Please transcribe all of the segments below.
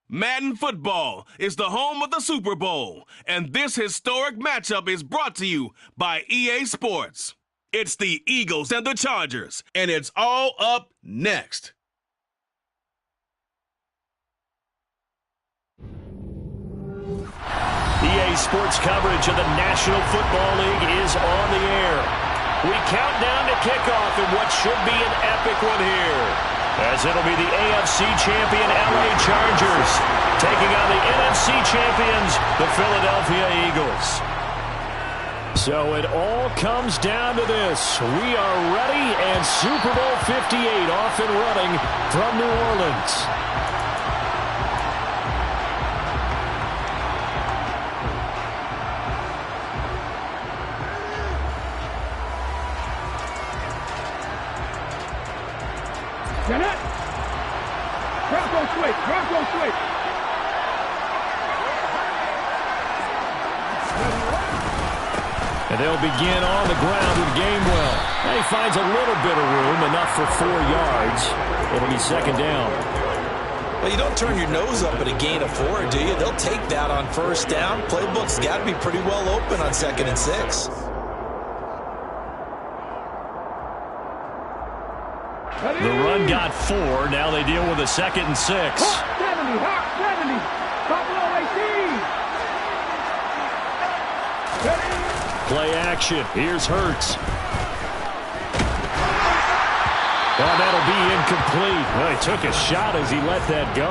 Madden Football is the home of the Super Bowl, and this historic matchup is brought to you by EA Sports. It's the Eagles and the Chargers, and it's all up next. EA Sports coverage of the National Football League is on the air. We count down to kickoff in what should be an epic one here, as it'll be the AFC champion LA Chargers taking on the NFC champions, the Philadelphia Eagles. So it all comes down to this. We are ready, and Super Bowl 58 off and running from New Orleans. Janet! Bronco switch! Bronco switch! And they'll begin on the ground with Gainwell. And he finds a little bit of room, enough for 4 yards. It'll be second down. Well, you don't turn your nose up at a gain of 4, do you? They'll take that on first down. Playbook's got to be pretty well open on 2nd and 6. The run got 4. Now they deal with a 2nd and 6. Hawk 70, Hawk 70. Buffalo 18. Play action. Here's Hurts. Oh, that'll be incomplete. Well, he took a shot as he let that go.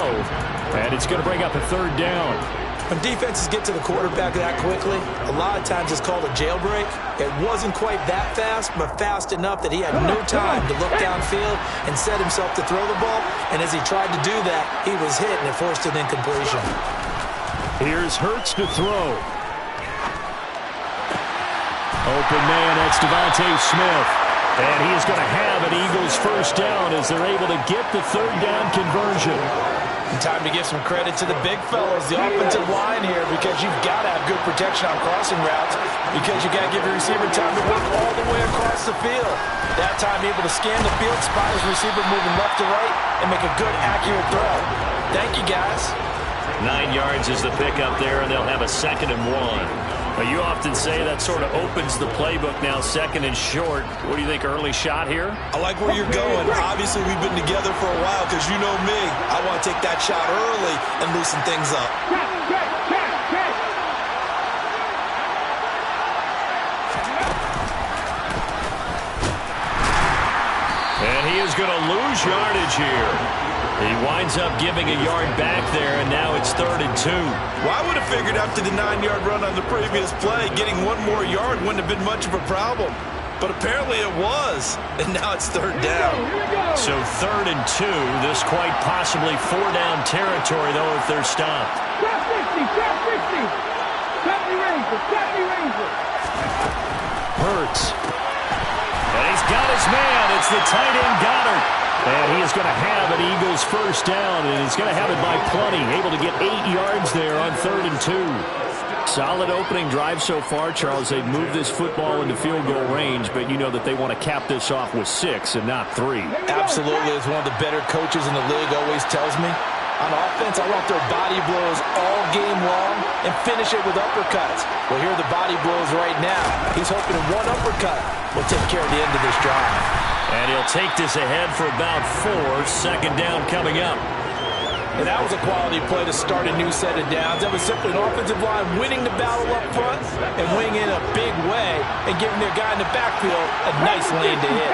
And it's going to bring up a 3rd down. When defenses get to the quarterback that quickly, a lot of times it's called a jailbreak. It wasn't quite that fast, but fast enough that he had no time to look downfield and set himself to throw the ball. And as he tried to do that, he was hit, and it forced an incompletion. Here's Hurts to throw. Open man, that's Devontae Smith. And he is going to have an Eagles first down as they're able to get the 3rd down conversion. And time to give some credit to the big fellas, the offensive line here, because you've got to have good protection on crossing routes, because you got to give your receiver time to work all the way across the field. That time able to scan the field, spot his receiver moving left to right, and make a good, accurate throw. Thank you, guys. 9 yards is the pickup there, and they'll have a 2nd and 1. Well, you often say that sort of opens the playbook now, 2nd and short. What do you think, early shot here? I like where you're going. Obviously, we've been together for a while because you know me. I want to take that shot early and loosen things up. And he is going to lose yardage here. He winds up giving a yard back there, and now it's 3rd and 2. Well, I would have figured after the 9-yard run on the previous play, getting 1 more yard wouldn't have been much of a problem. But apparently it was, and now it's 3rd down. So 3rd and 2. This quite possibly 4-down territory, though, if they're stopped. Top 60, top 60. 70 Ranger, 70 Ranger. Hurts. And he's got his man. It's the tight end Goddard. And he is going to have an Eagles first down, and he's going to have it by plenty. Able to get 8 yards there on 3rd and 2. Solid opening drive so far, Charles. They've moved this football into field goal range, but you know that they want to cap this off with 6 and not 3. Absolutely. As one of the better coaches in the league always tells me, on offense, I want their body blows all game long and finish it with uppercuts. Well, here are the body blows right now. He's hoping one uppercut will take care of the end of this drive. And he'll take this ahead for about 4. 2nd down coming up. And that was a quality play to start a new set of downs. That was simply an offensive line winning the battle up front and winning in a big way and giving their guy in the backfield a nice lane to hit.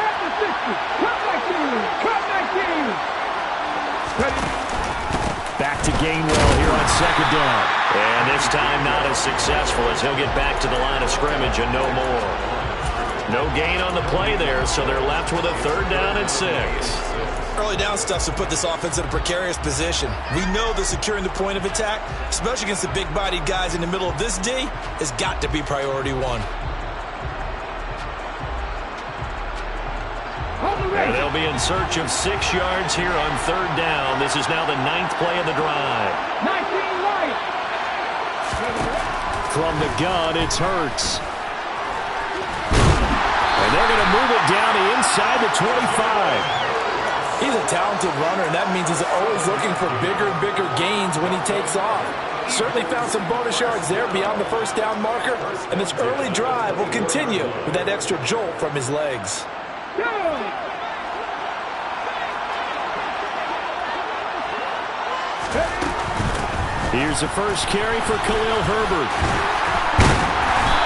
Back to Gainwell here on 2nd down. And this time not as successful as he'll get back to the line of scrimmage and no more. No gain on the play there, so they're left with a 3rd down and 6. Early down stuff to put this offense in a precarious position. We know that securing the point of attack, especially against the big-bodied guys in the middle of this D, has got to be priority 1. And they'll be in search of 6 yards here on 3rd down. This is now the 9th play of the drive. 19 right. From the gun, it's Hurts. And they're going to move it down to inside the 25. He's a talented runner, and that means he's always looking for bigger and bigger gains when he takes off. Certainly found some bonus yards there beyond the first down marker, and this early drive will continue with that extra jolt from his legs. Here's the first carry for Khalil Herbert.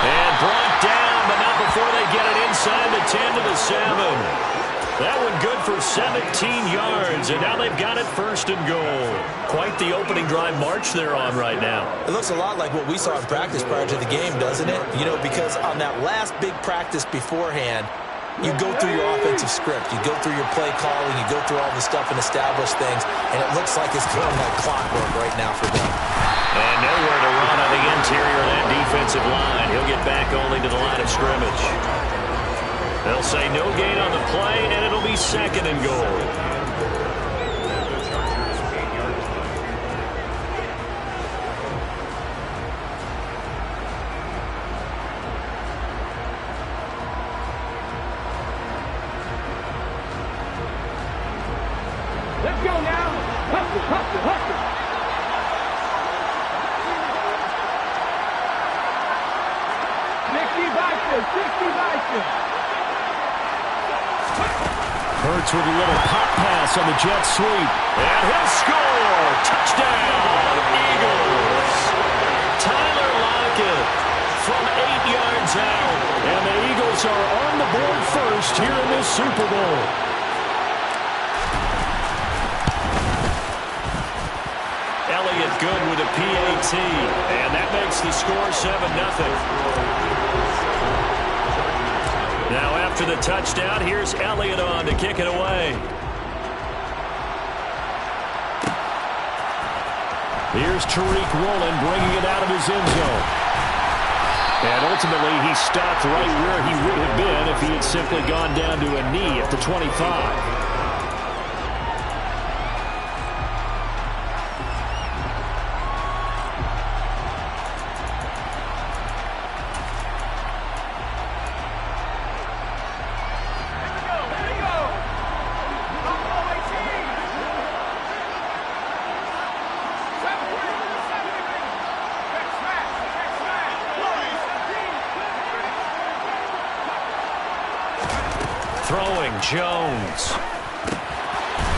And brought down, but not before they get it inside the 10 to the 7. That one good for 17 yards, and now they've got it first and goal. Quite the opening drive march they're on right now. It looks a lot like what we saw in practice prior to the game, doesn't it? You know, because on that last big practice beforehand, you go through your offensive script, you go through your play calling, you go through all the stuff and establish things, and it looks like it's going like clockwork right now for them. And nowhere to run on the interior of that defensive line. He'll get back only to the line of scrimmage. They'll say no gain on the play, and it'll be second and goal. Let's go now. Hustle, hustle, hustle. Hurts with a little pop pass on the jet sweep. And he'll score! Touchdown, Eagles! Tyler Lockett from 8 yards out. And the Eagles are on the board first here in this Super Bowl. Elliott good with a PAT. And that makes the score 7-0. Now after the touchdown, here's Elliott on to kick it away. Here's Tariq Woolen bringing it out of his end zone. And ultimately, he stopped right where he would have been if he had simply gone down to a knee at the 25. Throwing, Jones.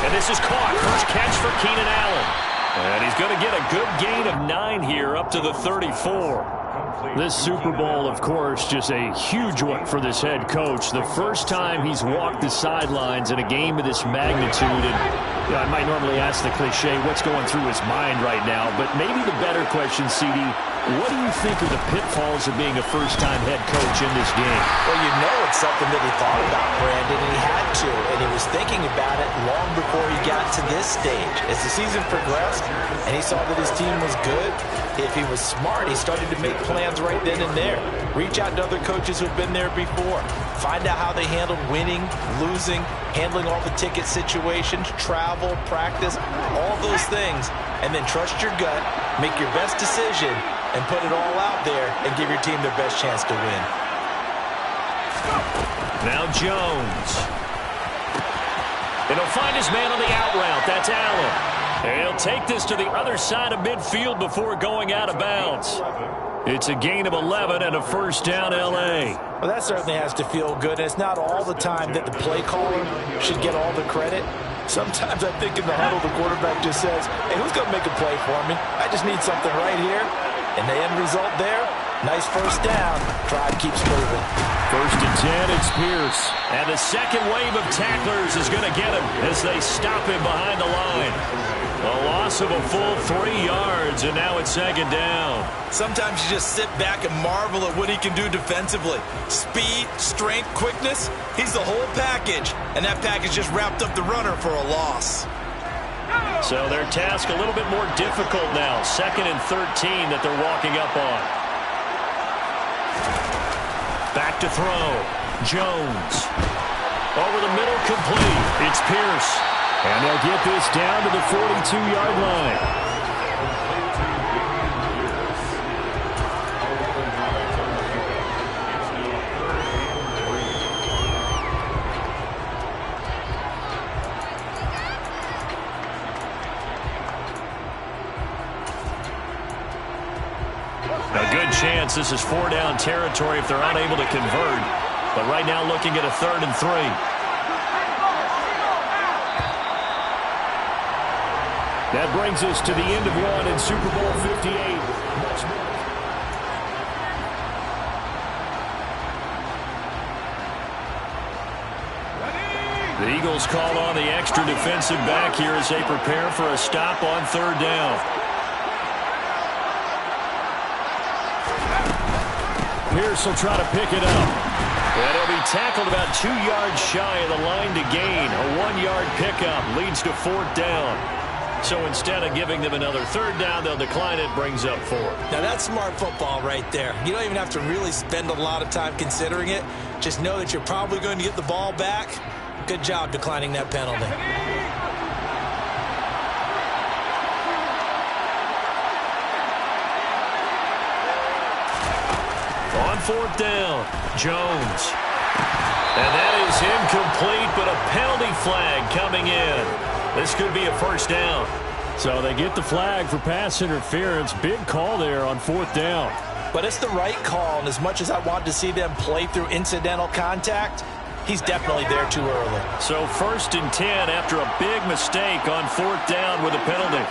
And this is caught. First catch for Keenan Allen. And he's going to get a good gain of 9 here up to the 34. This Super Bowl, of course, just a huge one for this head coach. The first time he's walked the sidelines in a game of this magnitude. And you know, I might normally ask the cliche, what's going through his mind right now? But maybe the better question, CD, what do you think are the pitfalls of being a first-time head coach in this game? Well, you know it's something that he thought about, Brandon, and he had to. And he was thinking about it long before he got to this stage. As the season progressed and he saw that his team was good, if he was smart, he started to make plans right then and there. Reach out to other coaches who've been there before. Find out how they handled winning, losing, handling all the ticket situations, travel, practice, all those things. And then trust your gut, make your best decision, and put it all out there and give your team their best chance to win. Now Jones. And he'll find his man on the out route. That's Allen. And he'll take this to the other side of midfield before going out of bounds. It's a gain of 11 and a first down, L.A. Well, that certainly has to feel good. And it's not all the time that the play caller should get all the credit. Sometimes I think in the huddle, the quarterback just says, hey, who's going to make a play for me? I just need something right here. And the end result there, nice first down. Drive keeps moving. First and 10, it's Pierce. And the second wave of tacklers is going to get him as they stop him behind the line. A loss of a full 3 yards, and now it's second down. Sometimes you just sit back and marvel at what he can do defensively. Speed, strength, quickness, he's the whole package. And that package just wrapped up the runner for a loss. So their task a little bit more difficult now. Second and 13 that they're walking up on. Back to throw. Jones. Over the middle, complete. It's Pierce. And they'll get this down to the 42-yard line. A good chance this is 4-down territory if they're unable to convert. But right now looking at a 3rd and 3. That brings us to the end of one in Super Bowl 58. The Eagles call on the extra defensive back here as they prepare for a stop on 3rd down. Pierce will try to pick it up. And he'll be tackled about 2 yards shy of the line to gain. A 1-yard pickup leads to 4th down. So instead of giving them another 3rd down, they'll decline it, brings up 4. Now that's smart football right there. You don't even have to really spend a lot of time considering it. Just know that you're probably going to get the ball back. Good job declining that penalty. On 4th down, Jones. And that is incomplete, but a penalty flag coming in. This could be a 1st down. So they get the flag for pass interference. Big call there on 4th down. But it's the right call, and as much as I want to see them play through incidental contact, he's definitely there too early. So 1st and 10 after a big mistake on 4th down with a penalty.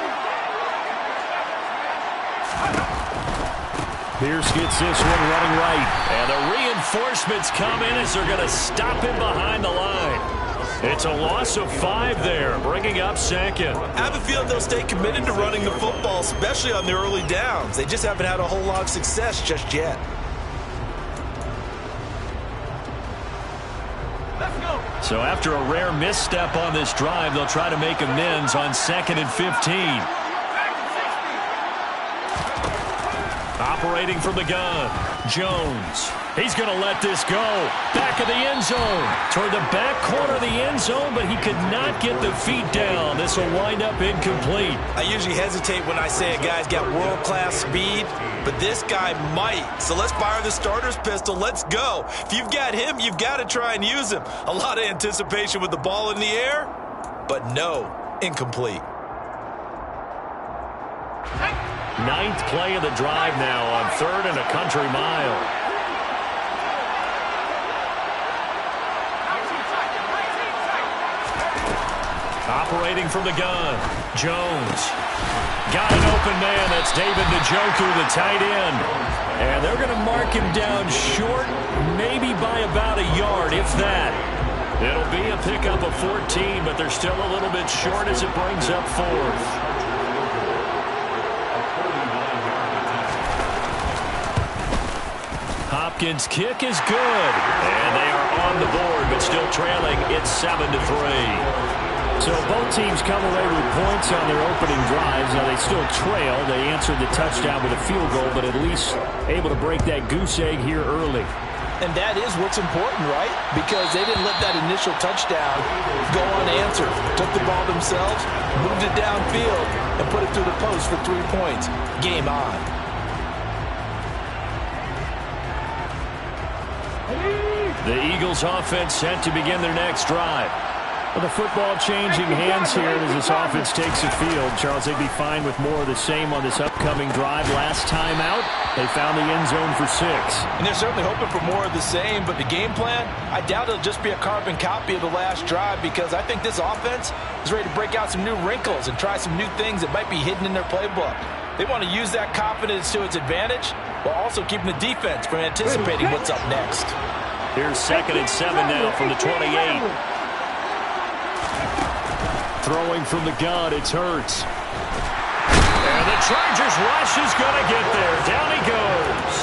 Pierce gets this one running right. And the reinforcements come in as they're going to stop him behind the line. It's a loss of 5 there, bringing up 2nd. I have a feeling they'll stay committed to running the football, especially on the early downs. They just haven't had a whole lot of success just yet. So after a rare misstep on this drive, they'll try to make amends on 2nd and 15. Operating from the gun, Jones. He's going to let this go. Back of the end zone. Toward the back corner of the end zone, but he could not get the feet down. This will wind up incomplete. I usually hesitate when I say a guy's got world-class speed, but this guy might. So let's fire the starter's pistol. Let's go. If you've got him, you've got to try and use him. A lot of anticipation with the ball in the air, but no, incomplete. 9th play of the drive now on 3rd and a country mile. Operating from the gun, Jones. Got an open man. That's David Njoku, the tight end. And they're going to mark him down short, maybe by about a yard, if that. It'll be a pickup of 14, but they're still a little bit short as it brings up 4th. Hopkins' kick is good. And they are on the board, but still trailing. It's 7-3. So both teams come away with points on their opening drives. Now they still trail. They answered the touchdown with a field goal, but at least able to break that goose egg here early. And that is what's important, right? Because they didn't let that initial touchdown go unanswered. Took the ball themselves, moved it downfield, and put it through the post for 3 points. Game on. The Eagles offense set to begin their next drive. Well, the football changing hands here as this offense takes the field. Charles, they'd be fine with more of the same on this upcoming drive. Last time out, they found the end zone for 6. And they're certainly hoping for more of the same, but the game plan, I doubt it'll just be a carbon copy of the last drive, because I think this offense is ready to break out some new wrinkles and try some new things that might be hidden in their playbook. They want to use that confidence to its advantage while also keeping the defense from anticipating what's up next. Here's 2nd and 7 now from the 28. Throwing from the gun, it's Hurts. And the Chargers rush is going to get there. Down he goes.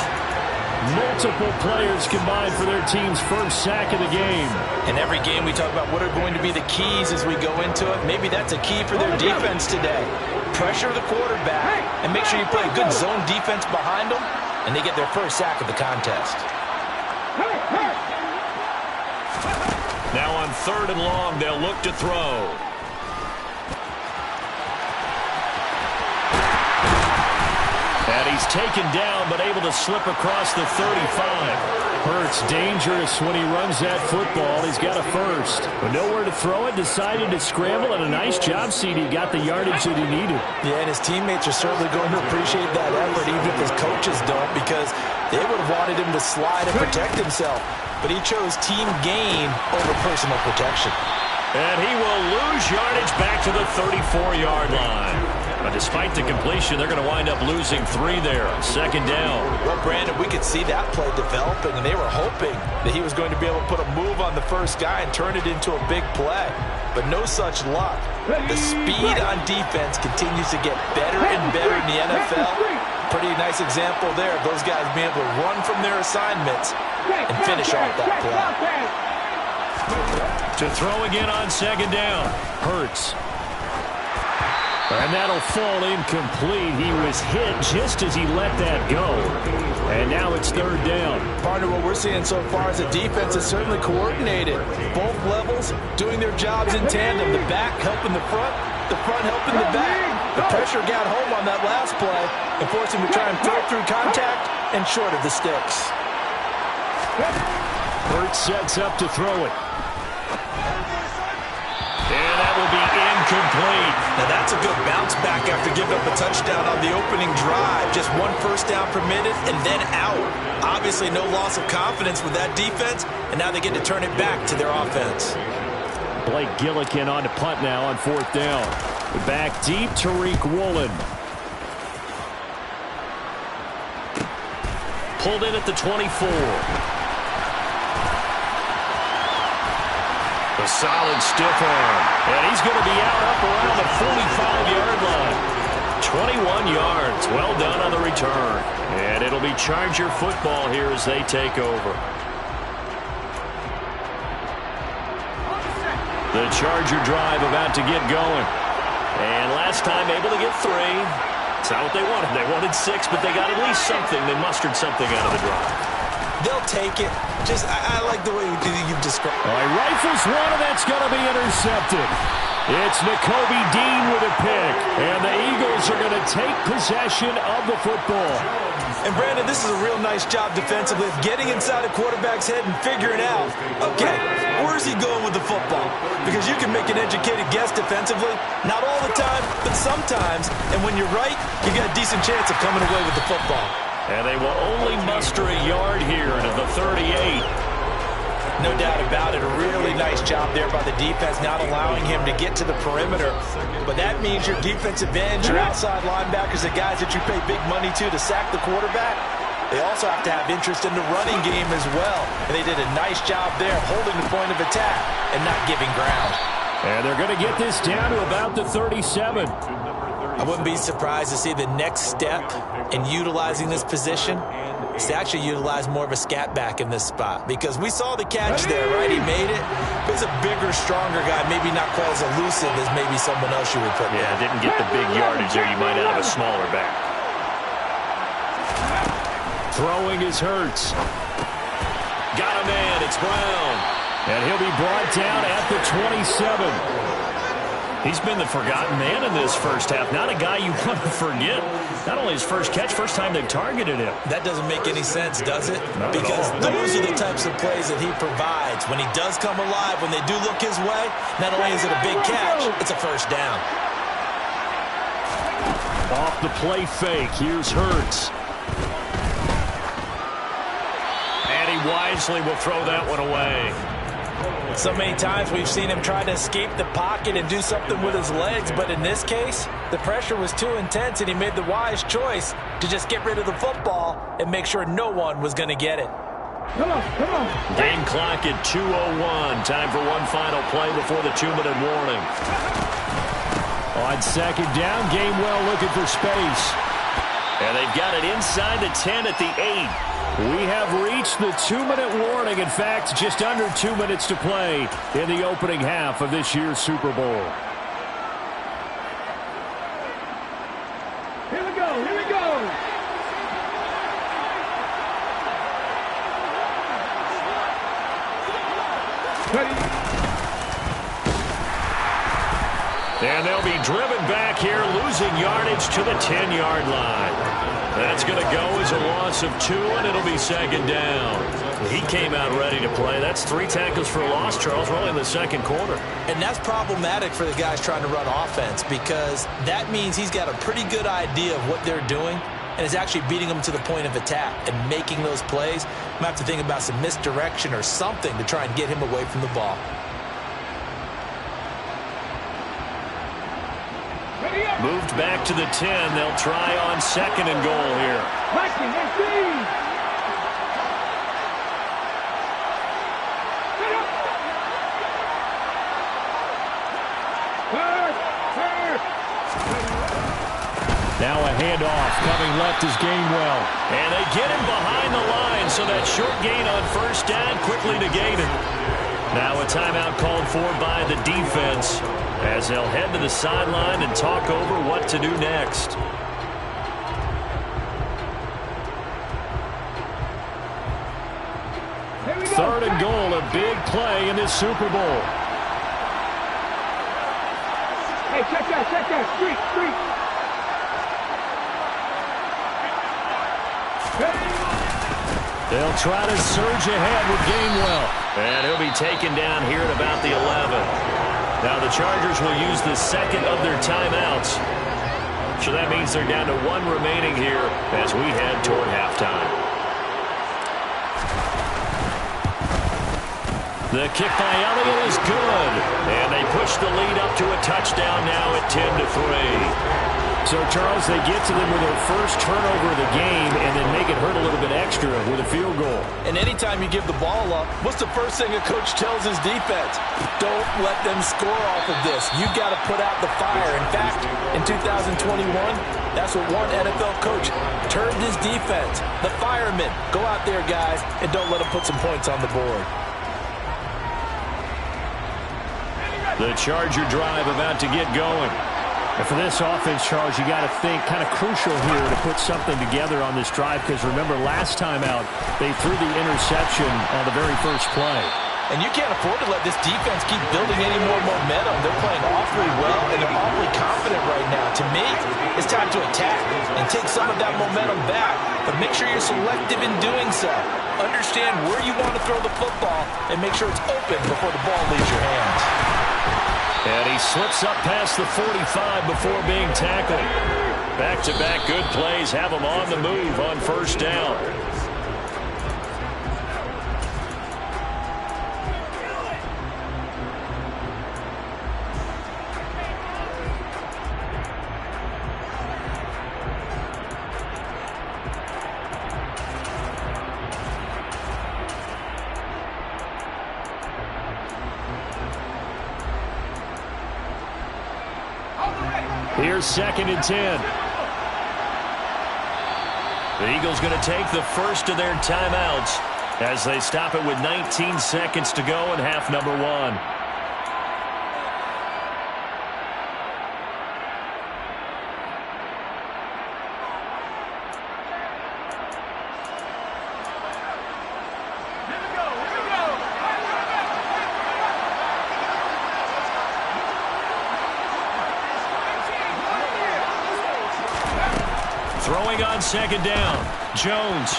Multiple players combined for their team's first sack of the game. In every game we talk about what are going to be the keys as we go into it. Maybe that's a key for their defense today. Pressure the quarterback and make sure you play a good zone defense behind them, and they get their first sack of the contest. Now on 3rd and long, they'll look to throw. And he's taken down, but able to slip across the 35. Hurts dangerous when he runs that football. He's got a first. But nowhere to throw it, decided to scramble, and a nice job, CD. Got the yardage that he needed. Yeah, and his teammates are certainly going to appreciate that effort, even if his coaches don't, because they would have wanted him to slide and protect himself. But he chose team gain over personal protection. And he will lose yardage back to the 34-yard line. But despite the completion, they're going to wind up losing 3 there. Second down. Well, Brandon, we could see that play developing, and they were hoping that he was going to be able to put a move on the first guy and turn it into a big play. But no such luck. The speed on defense continues to get better and better in the NFL. Pretty nice example there of those guys being able to run from their assignments and finish off that play. To throw again on second down. Hurts. And that'll fall incomplete. He was hit just as he let that go. And now it's third down. Partner, what we're seeing so far is the defense is certainly coordinated. Both levels doing their jobs in tandem. The back helping the front helping the back. The pressure got home on that last play and forced him to try and throw through contact and short of the sticks. Hurts sets up to throw it. And that will be incomplete. Now that's a good bounce back after giving up a touchdown on the opening drive. Just 1 first down permitted and then out. Obviously no loss of confidence with that defense, and now they get to turn it back to their offense. Blake Gillikin on to punt now on fourth down. Back deep, Tariq Woolen. Pulled in at the 24. A solid stiff arm. And he's going to be out up around the 45-yard line. 21 yards. Well done on the return. And it'll be Charger football here as they take over. The Charger drive about to get going. And last time able to get 3. It's not what they wanted. They wanted 6, but they got at least something. They mustered something out of the drive. They'll take it. I like the way you've described it. All right, rifles one, and that's going to be intercepted. It's Nakobe Dean with a pick, and the Eagles are going to take possession of the football. And, Brandon, this is a real nice job defensively of getting inside a quarterback's head and figuring out, okay, where's he going with the football? Because you can make an educated guess defensively. Not all the time, but sometimes. And when you're right, you got a decent chance of coming away with the football. And they will only muster a yard here to the 38. No doubt about it. A really nice job there by the defense, not allowing him to get to the perimeter. But that means your defensive ends, your outside linebackers, the guys that you pay big money to sack the quarterback, they also have to have interest in the running game as well. And they did a nice job there holding the point of attack and not giving ground. And they're going to get this down to about the 37. I wouldn't be surprised to see the next step in utilizing this position is to actually utilize more of a scat back in this spot, because we saw the catch there, right? He made it. But he's a bigger, stronger guy, maybe not quite as elusive as maybe someone else you would put there. Yeah, didn't get the big yardage there. You might out of a smaller back. Throwing is Hurts. Got a man. It's Brown. And he'll be brought down at the 27. He's been the forgotten man in this first half. Not a guy you want to forget. Not only his first catch, first time they've targeted him. That doesn't make any sense, does it? Not because at all. Those are the types of plays that he provides. When he does come alive, when they do look his way, not only is it a big catch, it's a first down. Off the play fake, here's Hurts. And he wisely will throw that one away. So many times we've seen him try to escape the pocket and do something with his legs, but in this case, the pressure was too intense and he made the wise choice to just get rid of the football and make sure no one was going to get it. Come on. Game clock at 2:01. Time for one final play before the 2-minute warning. On second down, Gainwell looking for space. And they've got it inside the 10 at the 8. We have reached the 2-minute warning. In fact, just under 2 minutes to play in the opening half of this year's Super Bowl. Here we go. Ready. And they'll be driven back here, losing yardage to the 10-yard line. That's going to go as a loss of 2, and it'll be second down. He came out ready to play. That's 3 tackles for a loss, Charles. We're only in the second quarter. And that's problematic for the guys trying to run offense because that means he's got a pretty good idea of what they're doing and is actually beating them to the point of attack and making those plays. I'm going to have to think about some misdirection or something to try and get him away from the ball. Moved back to the 10. They'll try on 2nd and goal here. Now a handoff. Coming left is Gainwell. And they get him behind the line, so that short gain on first down quickly negated. Now a timeout called for by the defense as they'll head to the sideline and talk over what to do next. Third and goal, a big play in this Super Bowl. Hey, check that, street. They'll try to surge ahead with Gainwell. And he'll be taken down here at about the 11. Now the Chargers will use the second of their timeouts. So that means they're down to 1 remaining here as we head toward halftime. The kick by Elliott is good. And they push the lead up to a touchdown now at 10-3. So, Charles, they get to them with their first turnover of the game and then make it hurt a little bit extra with a field goal. And anytime you give the ball up, what's the first thing a coach tells his defense? Don't let them score off of this. You got to put out the fire. In fact, in 2021, that's what one NFL coach termed his defense. The firemen. Go out there, guys, and don't let them put some points on the board. The Charger drive about to get going. And for this offense, Charles, you got to think kind of crucial here to put something together on this drive because remember last time out they threw the interception on the very first play. And you can't afford to let this defense keep building any more momentum. They're playing awfully well and they're awfully confident right now. To me, it's time to attack and take some of that momentum back. But make sure you're selective in doing so. Understand where you want to throw the football and make sure it's open before the ball leaves your hands. And he slips up past the 45 before being tackled. Back-to-back good plays have him on the move on first down. Here's 2nd and 10. The Eagles going to take the first of their timeouts as they stop it with 19 seconds to go in half number 1. Throwing on 2nd down, Jones.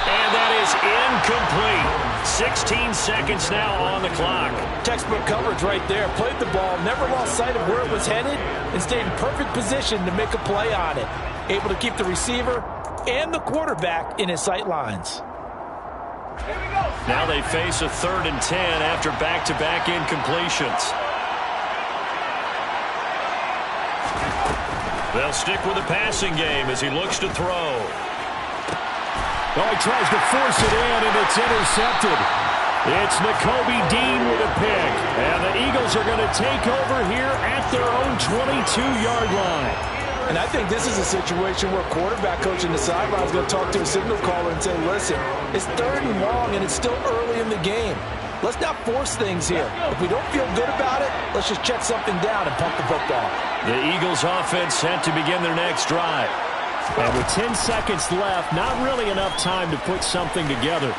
And that is incomplete. 16 seconds now on the clock. Textbook coverage right there. Played the ball, never lost sight of where it was headed, and stayed in perfect position to make a play on it. Able to keep the receiver and the quarterback in his sight lines. Now they face a 3rd and 10 after back-to-back incompletions. They'll stick with the passing game as he looks to throw. Oh, he tries to force it in, and it's intercepted. It's Nakobe Dean with a pick. And the Eagles are going to take over here at their own 22-yard line. And I think this is a situation where quarterback coach in the sideline is going to talk to a signal caller and say, listen, it's 3rd and long, and it's still early in the game. Let's not force things here. If we don't feel good about it, let's just check something down and pump the football. The Eagles offense set to begin their next drive. And with 10 seconds left, not really enough time to put something together.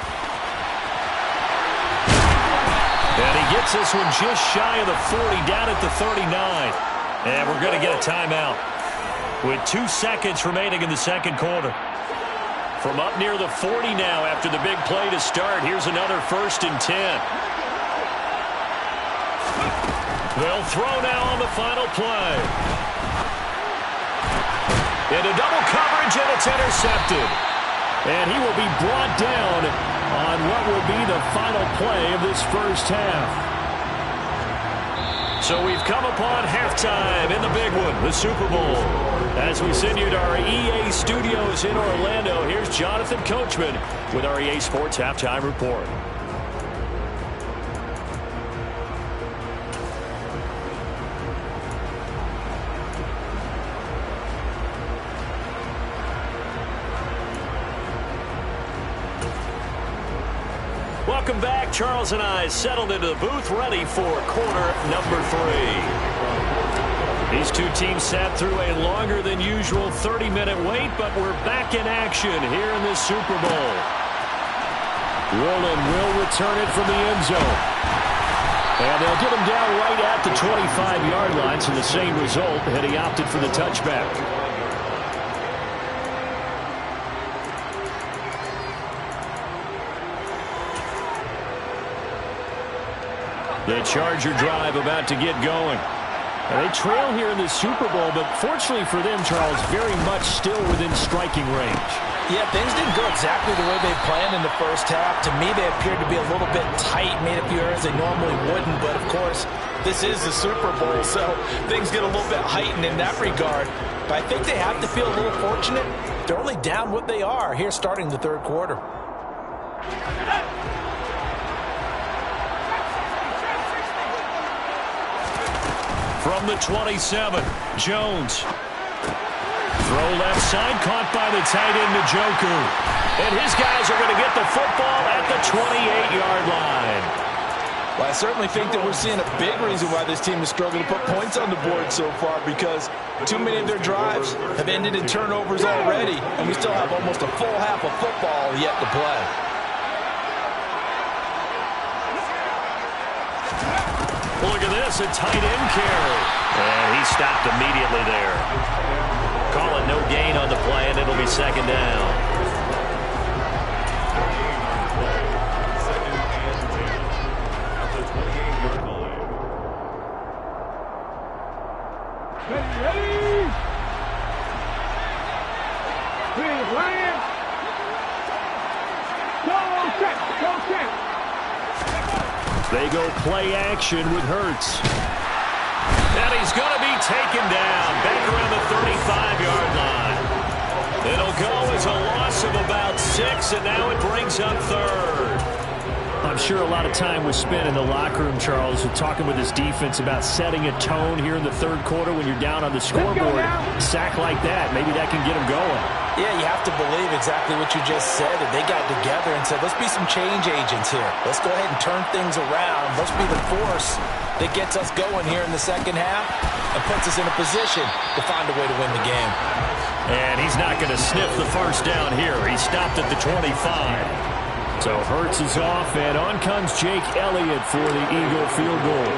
And he gets this one just shy of the 40, down at the 39. And we're going to get a timeout. with 2 seconds remaining in the second quarter. From up near the 40 now after the big play to start, here's another 1st and 10. They'll throw now on the final play. Into double coverage, and it's intercepted. And he will be brought down on what will be the final play of this first half. So we've come upon halftime in the big one, the Super Bowl. As we send you to our EA studios in Orlando, here's Jonathan Coachman with our EA Sports Halftime Report. Welcome back. Charles and I settled into the booth, ready for quarter number 3. These two teams sat through a longer than usual 30-minute wait, but we're back in action here in this Super Bowl. Woolen will return it from the end zone. And they'll get him down right at the 25-yard line, so the same result had he opted for the touchback. The Charger drive about to get going. Now, they trail here in the Super Bowl, but fortunately for them, Charles, very much still within striking range. Yeah, things didn't go exactly the way they planned in the first half. To me, they appeared to be a little bit tight, made a few errors they normally wouldn't. But, of course, this is the Super Bowl, so things get a little bit heightened in that regard. But I think they have to feel a little fortunate. They're only down what they are here starting the third quarter. From the 27, Jones. Throw left side, caught by the tight end, Njoku. And his guys are going to get the football at the 28-yard line. Well, I certainly think that we're seeing a big reason why this team is struggling to put points on the board so far, because too many of their drives have ended in turnovers already, and we still have almost a full half of football yet to play. Look at this, a tight end carry. And he stopped immediately there. Call it no gain on the play, and it'll be second down. Ready? Please, Lions. Go check. They go play action with Hurts. And he's going to be taken down back around the 35-yard line. It'll go as a loss of about 6, and now it brings up third. I'm sure a lot of time was spent in the locker room, Charles, talking with his defense about setting a tone here in the third quarter when you're down on the scoreboard. A sack like that, maybe that can get him going. Yeah, you have to believe exactly what you just said. That they got together and said, let's be some change agents here. Let's go ahead and turn things around. Let's be the force that gets us going here in the second half and puts us in a position to find a way to win the game. And he's not going to sniff the first down here. He stopped at the 25. So Hurts is off, and on comes Jake Elliott for the Eagle field goal.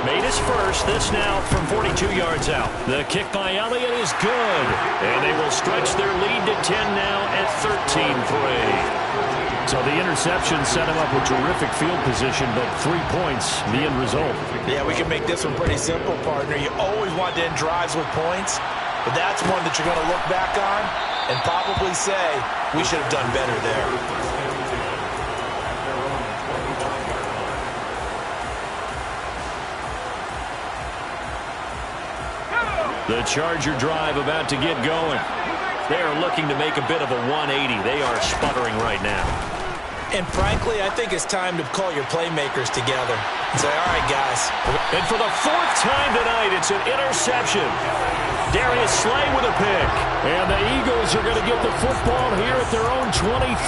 Made his first, this now from 42 yards out. The kick by Elliott is good, and they will stretch their lead to 10 now at 13-3. So the interception set him up with terrific field position, but 3 points, the end result. Yeah, we can make this one pretty simple, partner. You always want to end drives with points, but that's one that you're going to look back on and probably say, we should have done better there. The Charger drive about to get going. They are looking to make a bit of a 180. They are sputtering right now. And frankly, I think it's time to call your playmakers together and say, all right, guys. And for the 4th time tonight, it's an interception. Darius Slay with a pick. And the Eagles are going to get the football here at their own 23.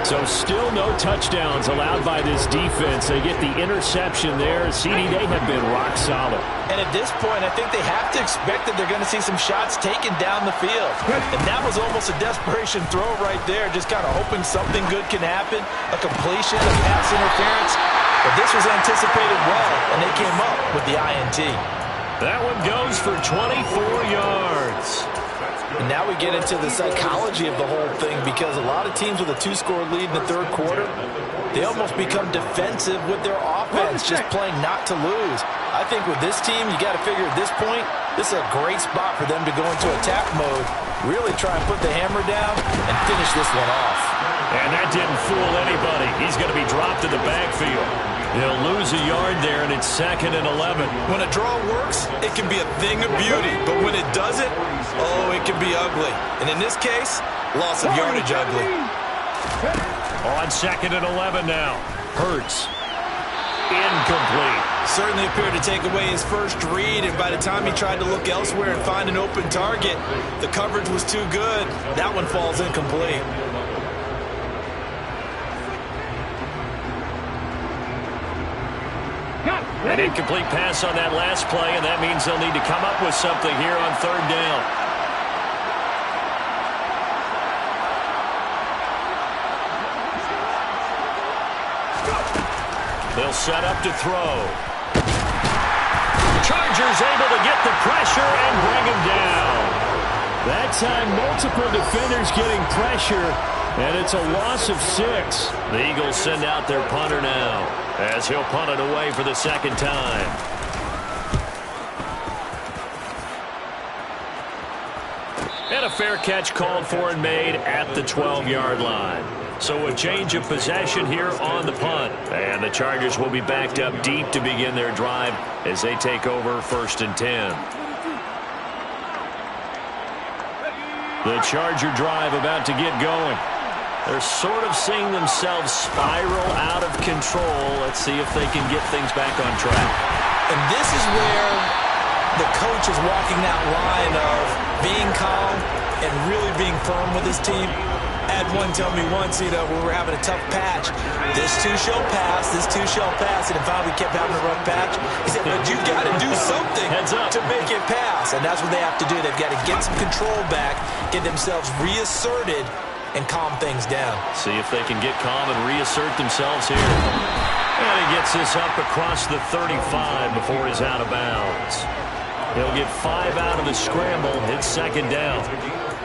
So still no touchdowns allowed by this defense. They get the interception there. CD, they have been rock solid. And at this point, I think they have to expect that they're going to see some shots taken down the field. And that was almost a desperation throw right there, just kind of hoping something good can happen, a completion, a pass interference. But this was anticipated well, and they came up with the INT. That one goes for 24 yards. And now we get into the psychology of the whole thing, because a lot of teams with a 2-score lead in the third quarter, they almost become defensive with their offense, just playing not to lose. I think with this team, you got to figure at this point, this is a great spot for them to go into attack mode, really try and put the hammer down and finish this one off. And that didn't fool anybody. He's going to be dropped in the backfield. He'll lose a yard there, and it's 2nd and 11. When a draw works, it can be a thing of beauty. But when it doesn't, oh, it can be ugly. And in this case, loss of yardage ugly. On 2nd and 11 now. Hurts. Incomplete. Certainly appeared to take away his first read, and by the time he tried to look elsewhere and find an open target, the coverage was too good. That one falls incomplete. An incomplete pass on that last play, and that means they'll need to come up with something here on 3rd down. They'll set up to throw. Chargers able to get the pressure and bring him down. That time, multiple defenders getting pressure, and it's a loss of 6. The Eagles send out their punter now, as he'll punt it away for the 2nd time. And a fair catch called for and made at the 12-yard line. So a change of possession here on the punt. And the Chargers will be backed up deep to begin their drive as they take over 1st and 10. The Charger drive about to get going. They're sort of seeing themselves spiral out of control. Let's see if they can get things back on track. And this is where the coach is walking that line of being calm and really being firm with his team. Had one tell me once, we were having a tough patch. This too shall pass, this too shall pass. And if we kept having a rough patch, he said, but you've got to do something to make it pass. And that's what they have to do. They've got to get some control back, get themselves reasserted, and calm things down. See if they can get calm and reassert themselves here. And he gets this up across the 35 before he's out of bounds. He'll get 5 out of the scramble. It's 2nd down.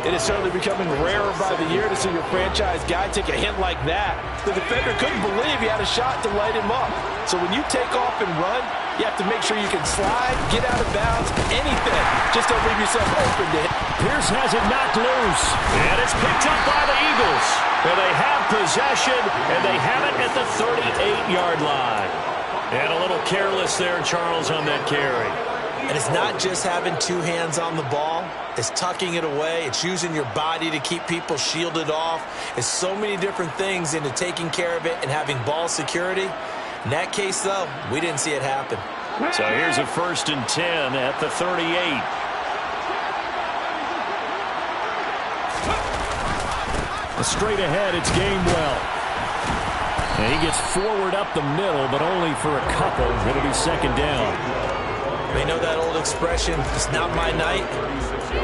It is certainly becoming rarer by the year to see your franchise guy take a hit like that. The defender couldn't believe he had a shot to light him up. So when you take off and run, you have to make sure you can slide, get out of bounds, anything. Just don't leave yourself open to hit. Pierce has it knocked loose. And it's picked up by the Eagles. Where they have possession, and they have it at the 38-yard line. And a little careless there, Charles, on that carry. And it's not just having 2 hands on the ball. It's tucking it away. It's using your body to keep people shielded off. It's so many different things into taking care of it and having ball security. In that case, though, we didn't see it happen. So here's a 1st and 10 at the 38. Straight ahead, it's Gainwell. And he gets forward up the middle, but only for a couple. It'll be 2nd down. They know that old expression, it's not my night.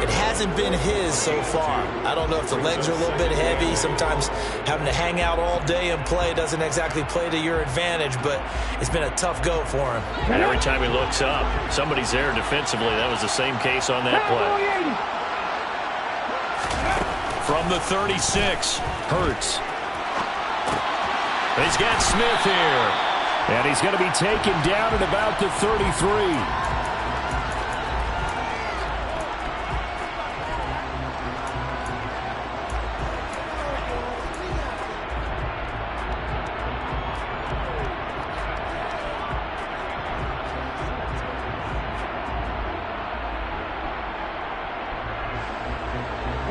It hasn't been his so far. I don't know if the legs are a little bit heavy. Sometimes having to hang out all day and play doesn't exactly play to your advantage, but it's been a tough go for him. And every time he looks up, somebody's there defensively. That was the same case on that play. From the 36, Hurts. He's got Smith here. And he's going to be taken down at about the 33.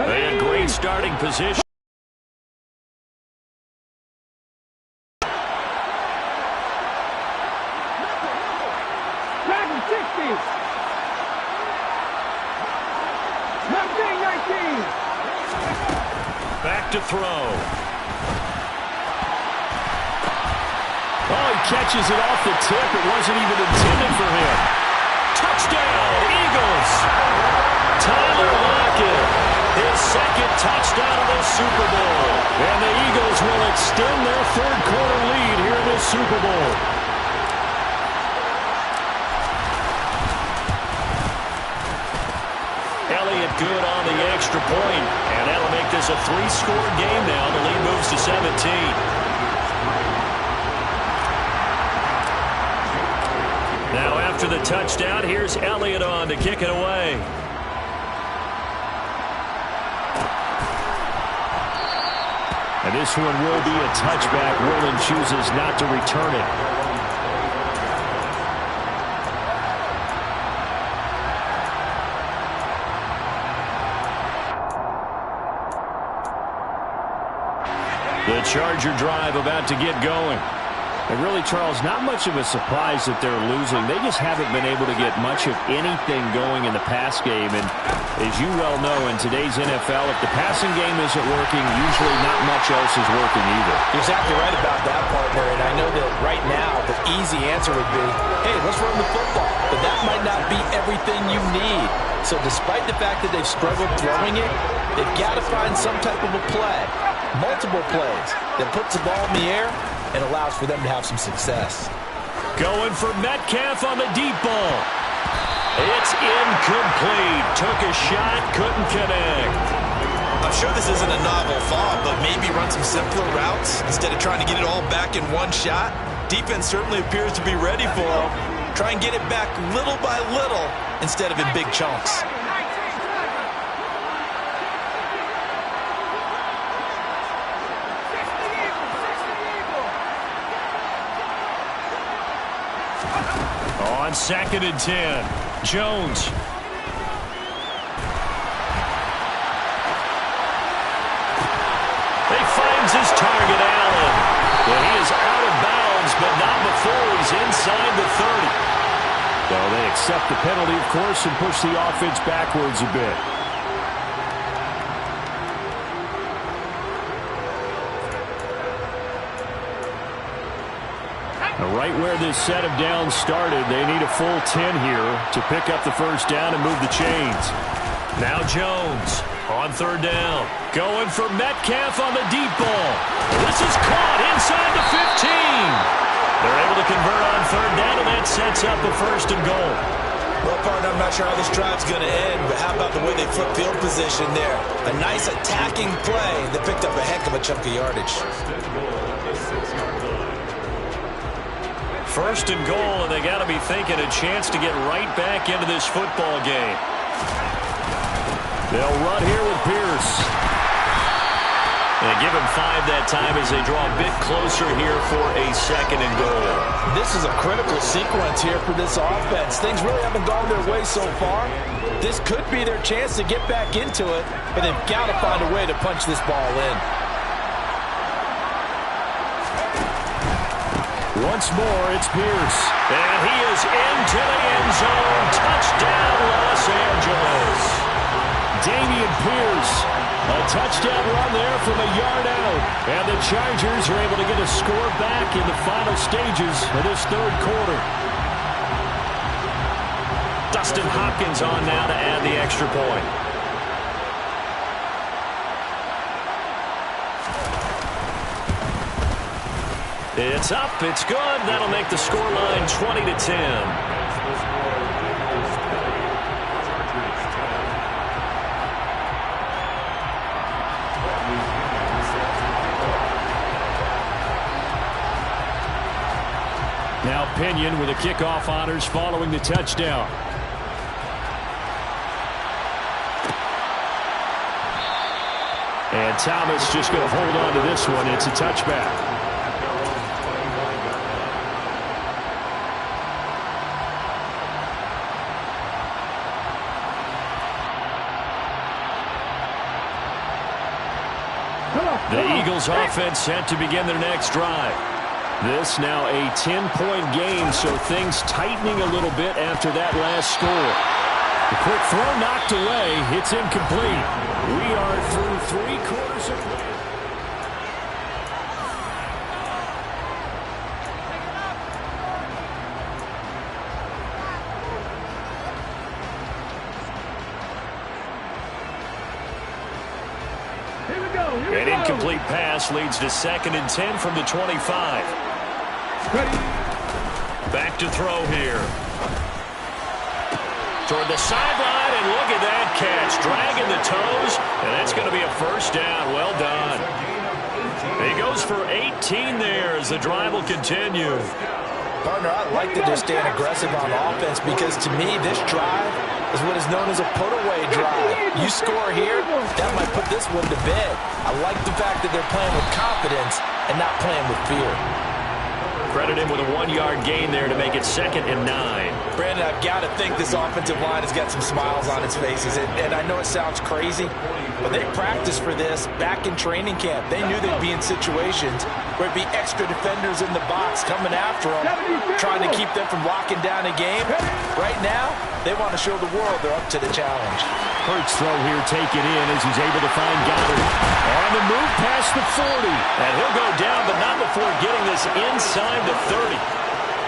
They had great starting position. Back to throw. Oh, he catches it off the tip. It wasn't even intended for him. Touchdown, Eagles. Tyler Lockett, his 2nd touchdown of the Super Bowl. And the Eagles will extend their 3rd quarter lead here in this Super Bowl. extra point, and that'll make this a 3-score game now. The lead moves to 17. Now after the touchdown, here's Elliott on to kick it away. And this one will be a touchback. Woolen chooses not to return it. The Charger drive about to get going. And really, Charles, not much of a surprise that they're losing. They just haven't been able to get much of anything going in the pass game. And as you well know, in today's NFL, if the passing game isn't working, usually not much else is working either. You're exactly right about that, partner. And I know that right now the easy answer would be, hey, let's run the football. But that might not be everything you need. So despite the fact that they've struggled throwing it, they've got to find some type of a play, multiple plays, that puts the ball in the air and allows for them to have some success. Going for Metcalf on the deep ball. It's incomplete. Took a shot, couldn't connect. I'm sure this isn't a novel thought, but maybe run some simpler routes instead of trying to get it all back in one shot. Defense certainly appears to be ready for them. Try and get it back little by little instead of in big chunks. On 2nd and 10, Jones. He finds his target, Allen. Well, he is out of bounds, but not before he's inside the 30. Well, they accept the penalty, of course, and push the offense backwards a bit. Right where this set of downs started, they need a full 10 here to pick up the first down and move the chains. Now Jones on 3rd down. Going for Metcalf on the deep ball. This is caught inside the 15. They're able to convert on 3rd down, and that sets up a 1st and goal. Well, partner, I'm not sure how this drive's going to end, but how about the way they flip field position there? A nice attacking play that picked up a heck of a chunk of yardage. 1st and goal, and they got to be thinking a chance to get right back into this football game. They'll run here with Pierce. They give him 5 that time as they draw a bit closer here for a 2nd and goal. This is a critical sequence here for this offense. Things really haven't gone their way so far. This could be their chance to get back into it, but they've got to find a way to punch this ball in. Once more, it's Pierce. And he is into the end zone. Touchdown, Los Angeles. Dameon Pierce. A touchdown run there from a yard out. And the Chargers are able to get a score back in the final stages of this 3rd quarter. Dustin Hopkins on now to add the extra point. It's up, it's good. That'll make the scoreline 20-10. Now Pinion with the kickoff honors following the touchdown. And Thomas just going to hold on to this one. It's a touchback. The Eagles offense set to begin their next drive. This now a 10-point game, so things tightening a little bit after that last score. The quick throw knocked away. It's incomplete. We are through 3 quarters of play. An incomplete pass leads to 2nd and 10 from the 25. Back to throw here. toward the sideline, and look at that catch. Dragging the toes, and that's going to be a first down. Well done. He goes for 18 there as the drive will continue. Partner, I like that they're staying aggressive on offense because, to me, this drive is what is known as a put-away drive. You score here, that might put this one to bed. I like the fact that they're playing with confidence and not playing with fear. Credit him with a 1-yard gain there to make it 2nd and 9. Brandon, I've got to think this offensive line has got some smiles on its faces. And I know it sounds crazy, but they practiced for this back in training camp. They knew they'd be in situations where it'd be extra defenders in the box coming after them, trying to keep them from locking down a game. Right now, they want to show the world they're up to the challenge. Hurts throw here taken in as he's able to find Goddard. On the move past the 40. And he'll go down, but not before getting this inside the 30.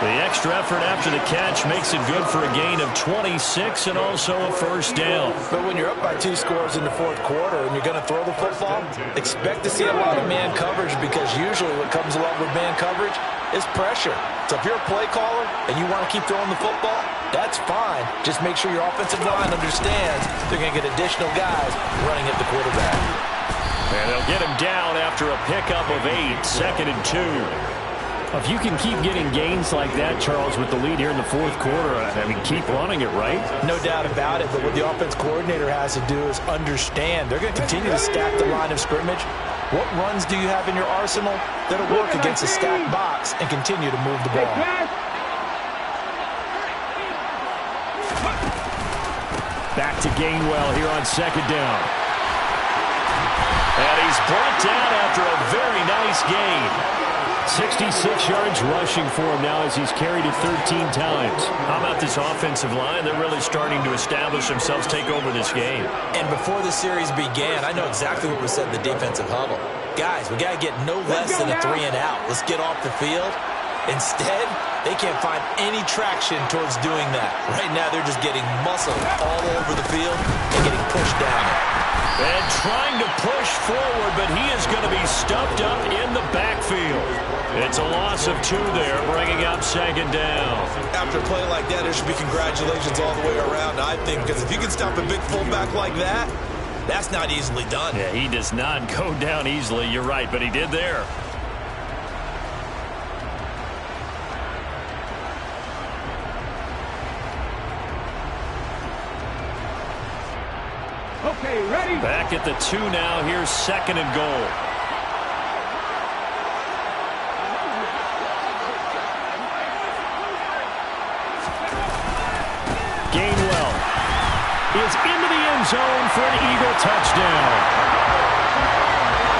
The extra effort after the catch makes it good for a gain of 26 and also a first down. But when you're up by 2 scores in the 4th quarter and you're going to throw the football, expect to see a lot of man coverage because usually what comes along with man coverage is pressure. So if you're a play caller and you want to keep throwing the football, that's fine. Just make sure your offensive line understands they're going to get additional guys running at the quarterback. And they'll get him down after a pickup of 8, 2nd and 2. If you can keep getting gains like that, Charles, with the lead here in the 4th quarter, I mean, keep running it, right? No doubt about it, but what the offense coordinator has to do is understand they're going to continue to stack the line of scrimmage. What runs do you have in your arsenal that'll work against a stacked box and continue to move the ball? Back to Gainwell here on 2nd down. And he's brought down after a very nice gain. 66 yards rushing for him now as he's carried it 13 times. How about this offensive line? They're really starting to establish themselves, take over this game. And before the series began, I know exactly what was said in the defensive huddle. Guys, we got to get no less than a 3 and out. Let's get off the field. Instead, they can't find any traction towards doing that. Right now, they're just getting muscle all over the field and getting pushed down. And trying to push forward, but he is going to be stuffed up in the backfield. It's a loss of 2 there, bringing up 2nd down. After a play like that, there should be congratulations all the way around, I think, because if you can stop a big fullback like that, that's not easily done. Yeah, he does not go down easily. You're right, but he did there. Okay, ready? Back at the 2 now. Here's 2nd and goal. Gainwell is into the end zone for an Eagle touchdown.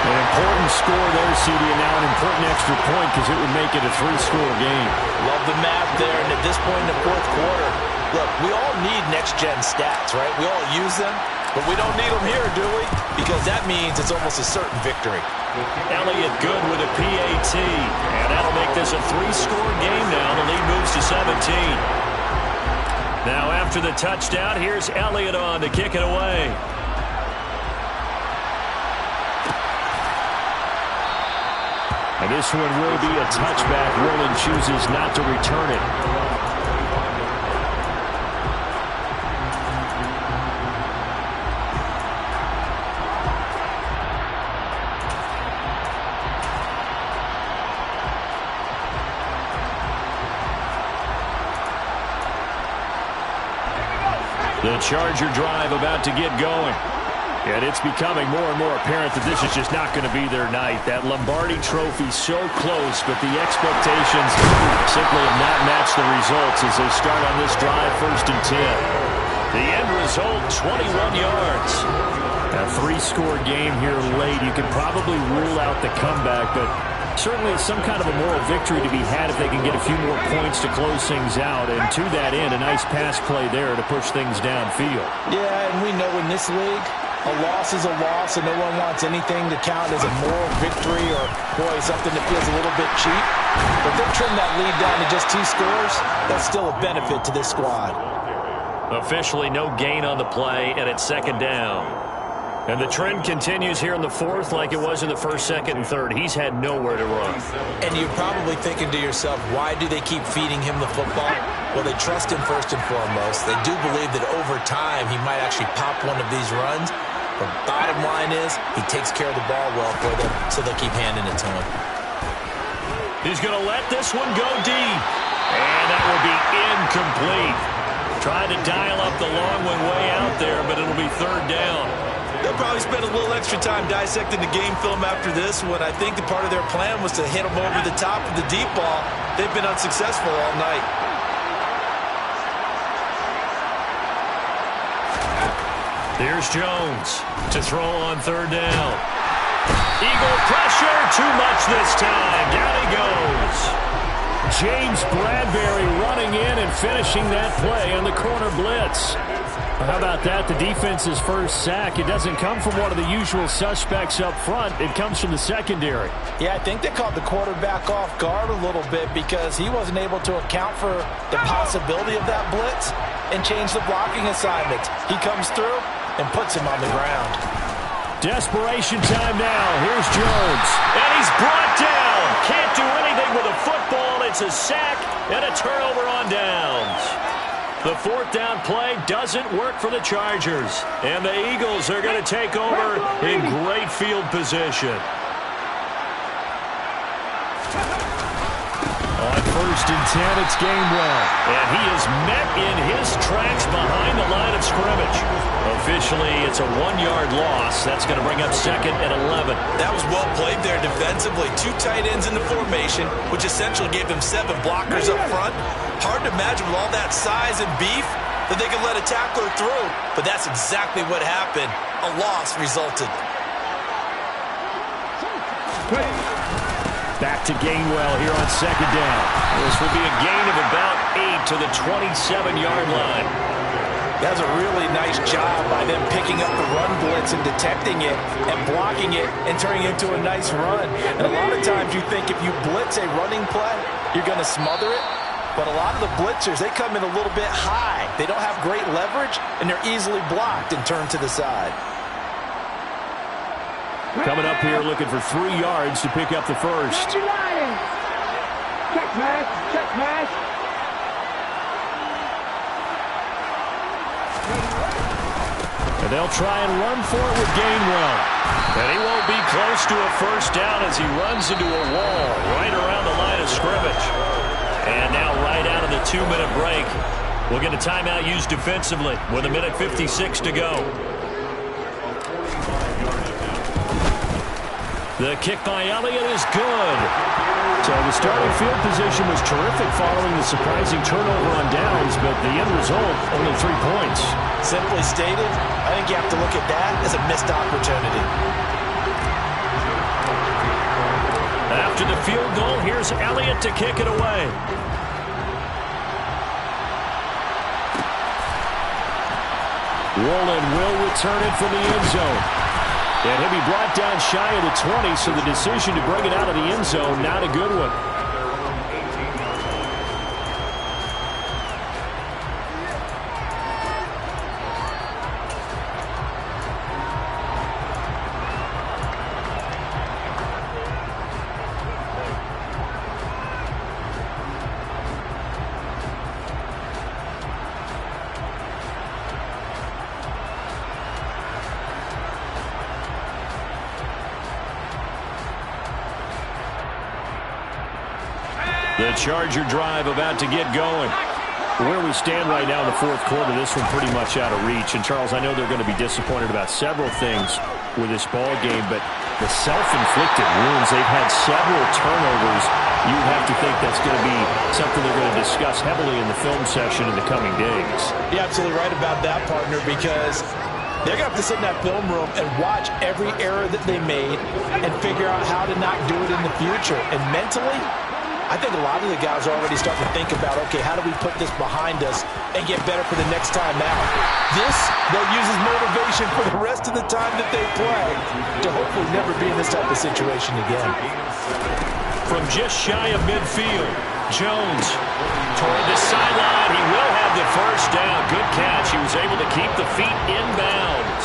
An important score there, CD, and now an important extra point because it would make it a 3-score game. Love the math there, and at this point in the 4th quarter, look, we all need next-gen stats, right? We all use them. But we don't need them here, do we? Because that means it's almost a certain victory. Elliott good with a PAT. And that'll make this a 3-score game now. The lead moves to 17. Now after the touchdown, here's Elliott on to kick it away. And this one will be a touchback. Rowland chooses not to return it. The Charger drive about to get going. And it's becoming more and more apparent that this is just not going to be their night. That Lombardi Trophy so close, but the expectations simply have not matched the results as they start on this drive 1st and 10. The end result, 21 yards. A 3-score game here late. You can probably rule out the comeback, but certainly some kind of a moral victory to be had if they can get a few more points to close things out. And to that end, a nice pass play there to push things downfield. Yeah, and we know in this league, a loss is a loss, and no one wants anything to count as a moral victory or, boy, something that feels a little bit cheap. But they trim that lead down to just 2 scores. That's still a benefit to this squad. Officially no gain on the play, and it's 2nd down. And the trend continues here in the fourth like it was in the first, second, and third. He's had nowhere to run. And you're probably thinking to yourself, why do they keep feeding him the football? Well, they trust him first and foremost. They do believe that over time he might actually pop one of these runs. But bottom line is he takes care of the ball well for them, so they'll keep handing it to him. He's going to let this one go deep. And that will be incomplete. Tried to dial up the long one way out there, but it'll be third down. They'll probably spend a little extra time dissecting the game film after this one. I think the part of their plan was to hit them over the top of the deep ball. They've been unsuccessful all night. Here's Jones to throw on third down. Eagle pressure, too much this time. Down he goes. James Bradbury running in and finishing that play on the corner blitz. How about that? The defense's first sack. It doesn't come from one of the usual suspects up front. It comes from the secondary. Yeah, I think they caught the quarterback off guard a little bit because he wasn't able to account for the possibility of that blitz and change the blocking assignments. He comes through and puts him on the ground. Desperation time now. Here's Jones. And he's brought down. Can't do anything with a football. It's a sack and a turnover on downs. The fourth down play doesn't work for the Chargers. And the Eagles are going to take over in great field position. On 1st and 10, it's Gainwell. And he is met in his tracks behind the line of scrimmage. Officially, it's a 1-yard loss. That's going to bring up 2nd and 11. That was well played there defensively. 2 tight ends in the formation, which essentially gave them 7 blockers up front. Hard to imagine with all that size and beef that they could let a tackler through. But that's exactly what happened. A loss resulted. Back to Gainwell here on 2nd down. This will be a gain of about 8 to the 27-yard line. That's a really nice job by them picking up the run blitz and detecting it and blocking it and turning it into a nice run. And a lot of times you think if you blitz a running play, you're going to smother it. But a lot of the blitzers, they come in a little bit high. They don't have great leverage, and they're easily blocked and turned to the side. Coming up here looking for 3 yards to pick up the first. Check pass, check pass. And they'll try and run for it with Gainwell. And he won't be close to a first down as he runs into a wall right around the line of scrimmage. And now right out of the 2-minute break, we'll get a timeout used defensively with 1:56 to go. The kick by Elliott is good. So the starting field position was terrific following the surprising turnover on downs, but the end result, only 3 points. Simply stated, I think you have to look at that as a missed opportunity. After the field goal, here's Elliott to kick it away. Woolen will return it from the end zone. And he'll be brought down shy of the 20, so the decision to bring it out of the end zone, not a good one. The Charger drive about to get going. Where we stand right now in the fourth quarter, this one pretty much out of reach. And, Charles, I know they're going to be disappointed about several things with this ball game, but the self-inflicted wounds, they've had several turnovers. You have to think that's going to be something they're going to discuss heavily in the film session in the coming days. You're absolutely right about that, partner, because they're going to have to sit in that film room and watch every error that they made and figure out how to not do it in the future. And mentally, I think a lot of the guys are already starting to think about, okay, how do we put this behind us and get better for the next time out? This, they'll use as motivation for the rest of the time that they play to hopefully never be in this type of situation again. From just shy of midfield, Jones toward the sideline. He will have the first down. Good catch. He was able to keep the feet inbounds.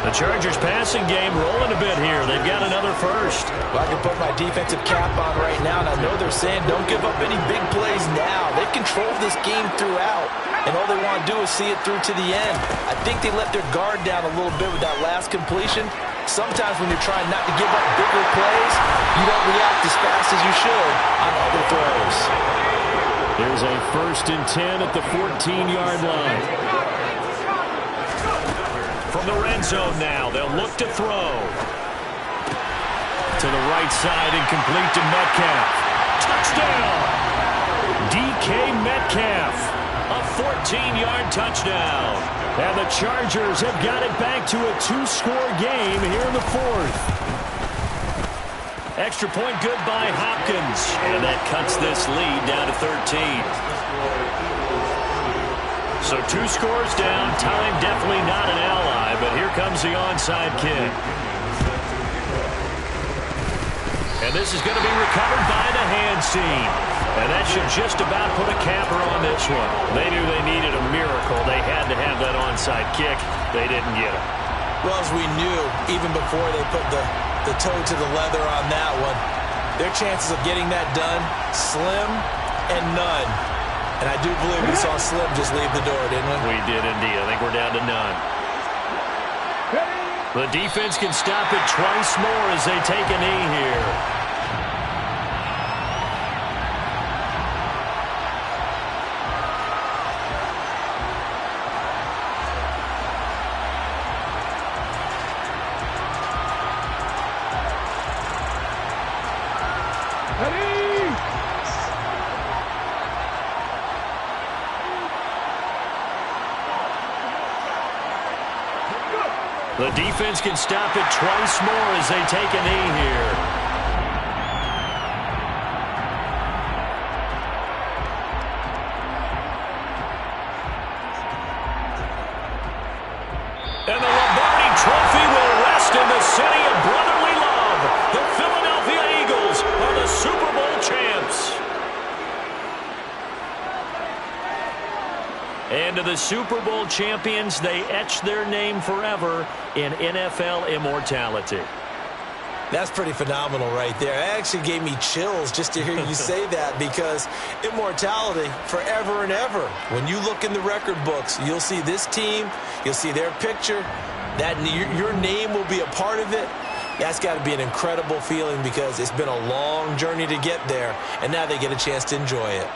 The Chargers passing game rolling a bit here. They've got another first. Well, I can put my defensive cap on right now, and I know they're saying don't give up any big plays now. They've controlled this game throughout, and all they want to do is see it through to the end. I think they let their guard down a little bit with that last completion. Sometimes when you're trying not to give up bigger plays, you don't react as fast as you should on other throws. There's a 1st and 10 at the 14-yard line. From the red zone now, they'll look to throw. To the right side and complete to Metcalf. Touchdown! DK Metcalf. A 14-yard touchdown. And the Chargers have got it back to a 2-score game here in the 4th. Extra point good by Hopkins. And that cuts this lead down to 13. So 2 scores down. Time definitely not an ally, but here comes the onside kick. And this is going to be recovered by the hands team. And that should just about put a capper on this one. They knew they needed a miracle. They had to have that onside kick. They didn't get it. Well, as we knew, even before they put the toe to the leather on that one, their chances of getting that done, slim and none. And I do believe we saw Slim just leave the door, didn't we? We did indeed. I think we're down to none. The defense can stop it twice more as they take a knee here. The defense can stop it twice more as they take a knee here. And the Lombardi Trophy will rest in the city of brotherly love. The Philadelphia Eagles are the Super Bowl champs. And to the Super Bowl champions, they etch their name forever in NFL immortality. That's pretty phenomenal right there. It actually gave me chills just to hear you say that, because immortality forever and ever. When you look in the record books, you'll see this team, you'll see their picture, that your name will be a part of it. That's got to be an incredible feeling, because it's been a long journey to get there, and now they get a chance to enjoy it.